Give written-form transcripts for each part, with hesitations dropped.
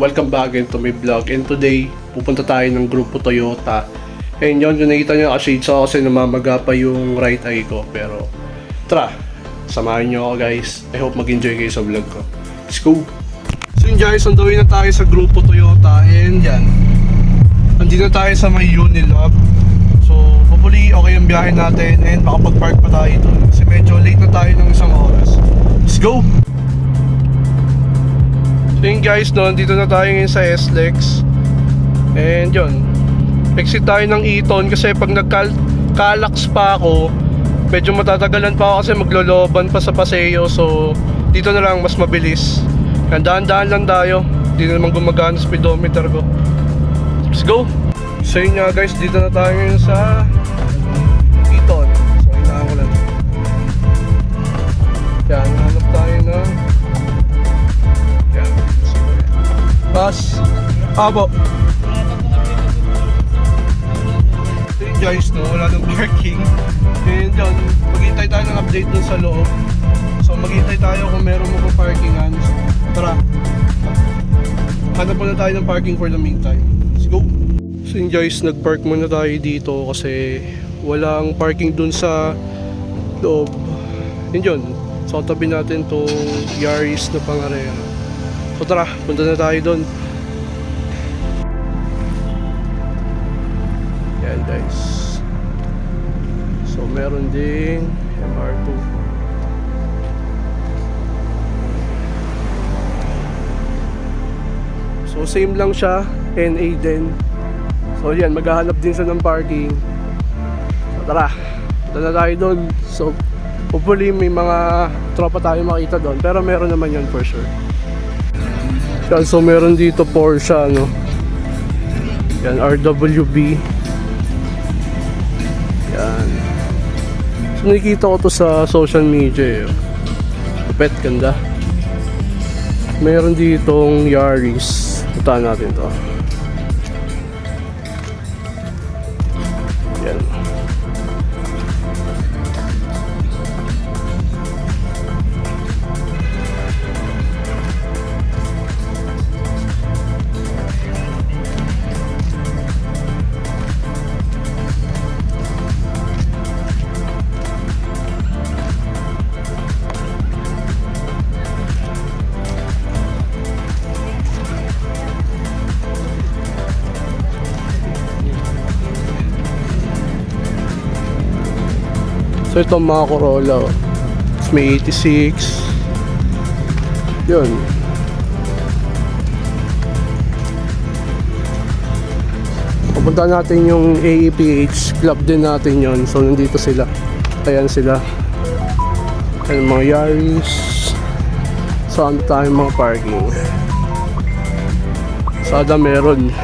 welcome back again to my vlog. And today, pupunta tayo ng Grupo Toyota. And yun, kung nakita nyo ka-shades ako kasi namamaga pa yung right eye ko. Pero, tara, samahan nyo ako guys. I hope mag-enjoy kayo sa vlog ko. Let's go! So yun guys, on the way na tayo sa Grupo Toyota. And yan, andito na tayo sa may Unilab. So, hopefully okay yung biyahe natin and makapag-park pa tayo doon. Kasi medyo late na tayo ng isang oras. Let's go! So yun guys, no, dito na tayo ngayon sa SLEX. And yun, exit tayo ng Eton kasi pag nagkalax pa ako, medyo matatagalan pa ako kasi magloloban pa sa Paseo. So dito na lang mas mabilis. Dahan-dahan lang tayo. Hindi na naman gumagana speedometer ko. Let's go! So yun nga guys, dito na tayo ngayon sa Eton. So hinaan ko lang. Yan, hanap tayo ng bus. Abo. So yun guys, no, wala ng parking. And yun, maghintay tayo ng update dun sa loob. So maghintay tayo kung meron mo pa parkingan. Tara, hanap muna tayo ng parking for the meantime. Let's go. So yun guys, nag-park muna tayo dito kasi walang parking dun sa loob. Yun yun, so tabi natin tong Yaris na Pangarera. So tara, punta na tayo doon. Yan guys. So meron ding MR2. So same lang siya, NA din. So yan, maghahanap din siya ng parking. So tara, punta na tayo doon. So hopefully may mga tropa tayo makita doon. Pero meron naman yan for sure. Yan, so meron dito Porsche, no? Yan, RWB. Yan. So nakikita ko to sa social media, eh. Pet, ganda. Meron ditong Yaris. Puntahan natin to. Yan. So ito mga Corolla, oh. May 86. Yun. Pupunta natin yung AEPH club din natin yun. So nandito sila. Ayan sila. Ayan mga Yaris. Saan tayo mga parking? Sada meron.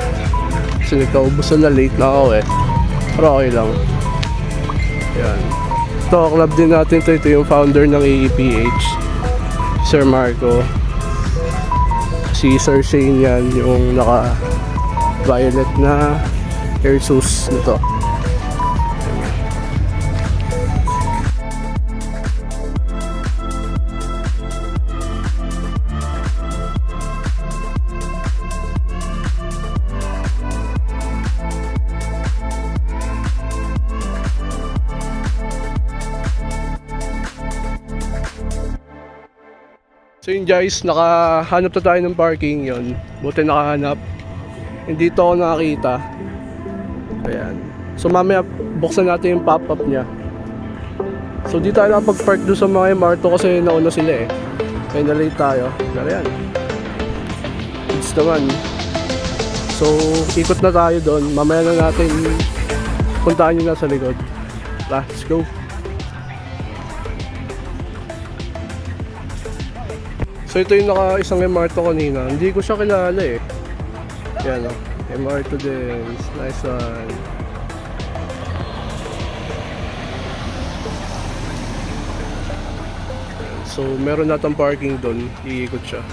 Kasi nagkaubusan na, late na ako eh. Pero okay lang. Ayan. Ito, club din natin to. Ito yung founder ng AEPH, Sir Marco. Si Sir Shane yan, yung naka violet na Airsus nito. So yun guys, nakahanap na tayo ng parking yon. Buti nakahanap. Hindi dito ako nakakita. Ayan. So mamaya buksan natin yung pop-up niya. So di tayo nakapag-park doon sa mga MR2 kasi nauna sila eh. Kaya na-late tayo. Pero yan. It's naman. So ikot na tayo doon. Mamaya na natin puntaan yung nasa likod. Let's go. So ito yung naka-isang MR2 kanina. Hindi ko siya kilala eh. Yan o. MR2 din. Nice one. So meron natang parking doon. Iikot siya.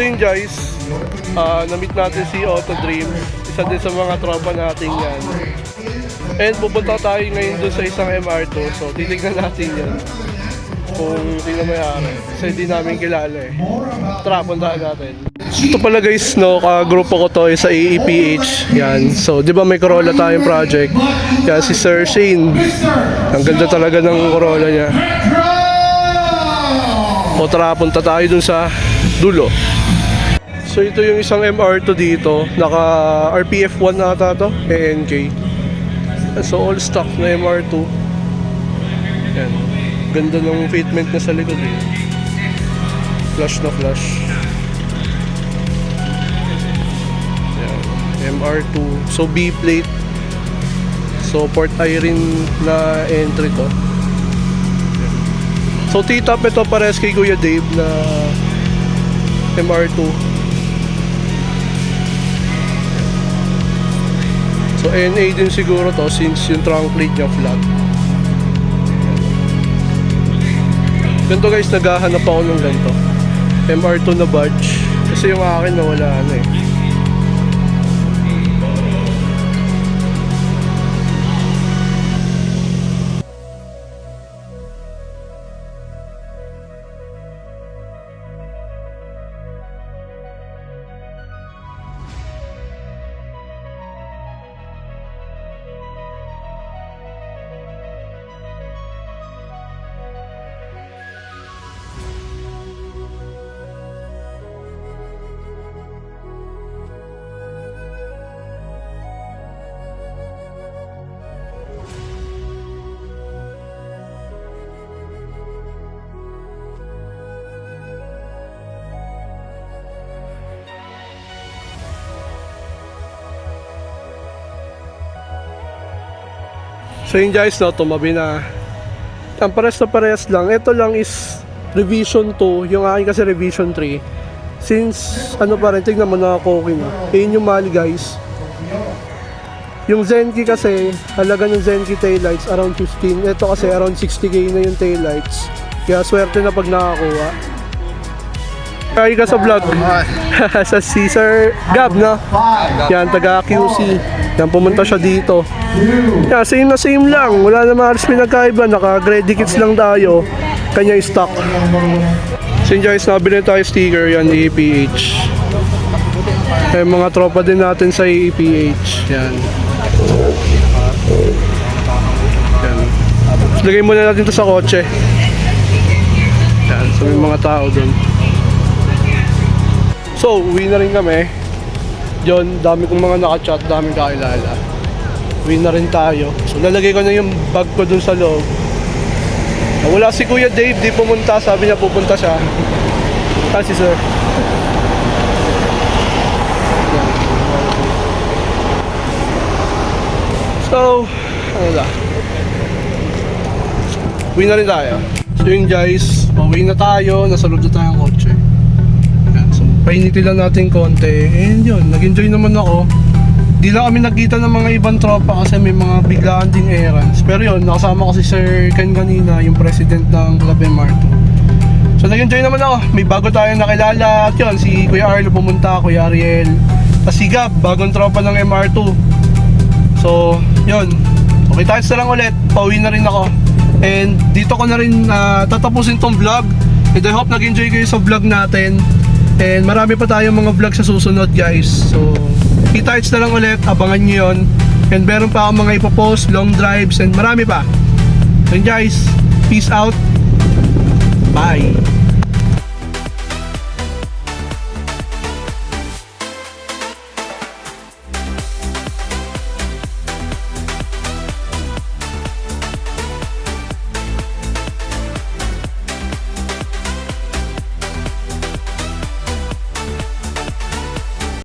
So yun guys, na-meet natin si Auto Dreams, isa din sa mga tropa natin yan. And pupunta tayo ngayon doon sa isang MR2, so titignan natin yan kung sino may-ari. Kasi hindi namin kilala eh. Tara, puntaan natin. Ito pala guys, no, grupo ko to sa AEPH. Yan. So, di ba may Corolla tayong project? Yan, si Sir Shane. Ang ganda talaga ng Corolla niya. O tara, punta tayo dun sa dulo. So, ito yung isang MR2 dito. Naka RPF1 na ata to. ANK. So, all stock na MR2. Yan. Ganda ng fitment niya sa likod eh. Flash na flash. MR2, so B-plate, so port iron na entry to. So T-top ito pares kay Kuya Dave na MR2. So NA din siguro to since yung trunk plate niya flat. Ganito guys, naghahanap ako ng ganito MR2 na badge kasi yung akin nawala na eh. So yun guys, no, tumabi na. Ang pares na parehas lang. Ito lang is revision 2. Yung akin kasi revision 3. Since ano pa rin, tignan mo nakakokin. Yun yung mali guys. Yung Zenki kasi, halaga ng Zenki taillights around 15. Ito kasi around 60k na yung taillights. Kaya swerte na pag nakakuha. Kaya ka sa vlog. Sa si Sir Gab, no? Yan, taga QC. Yan, pumunta siya dito. Yeah, same na same lang. Wala naman halos pinagkaiba. Naka-grade kits lang tayo. Kanya stock. So yun guys, nabili tayo sticker. Yan, AEPH. Eh, mga tropa din natin sa AEPH. Yan. Yan. So, lagay muna natin to sa kotse. Yan, so may mga tao dun. So, uwi na rin kami. Diyon, dami kong mga nakachat, daming kakilala. Uwi na rin tayo. So, lalagay ko na yung bag ko dun sa loob. Wala si Kuya Dave, di pumunta. Sabi niya pupunta siya. Si Sir. So, ano na. Uwi na rin tayo. So yun guys, uwi na tayo. Nasa loob na tayo ng kotse. Painitin lang natin konti. And yun, nag-enjoy naman ako. Di lang kami nagkita ng mga ibang tropa kasi may mga biglaan ding errands. Pero yun, nakasama ko si Sir Ken kanina, yung president ng Club MR2. So nag-enjoy naman ako. May bago tayong nakilala. At yun, si Kuya Arlo pumunta, Kuya Ariel. Tapos si Gab, bagong tropa ng MR2. So, yun. Okay, tayo na lang ulit. Pauwi na rin ako. And dito ko na rin tatapusin tong vlog. And I hope nag-enjoy kayo sa vlog natin. And marami pa tayong mga vlog sa susunod guys. So, kita-kits na lang ulit. Abangan nyo yun. And meron pa akong mga ipopost, long drives, and marami pa. So guys, peace out. Bye.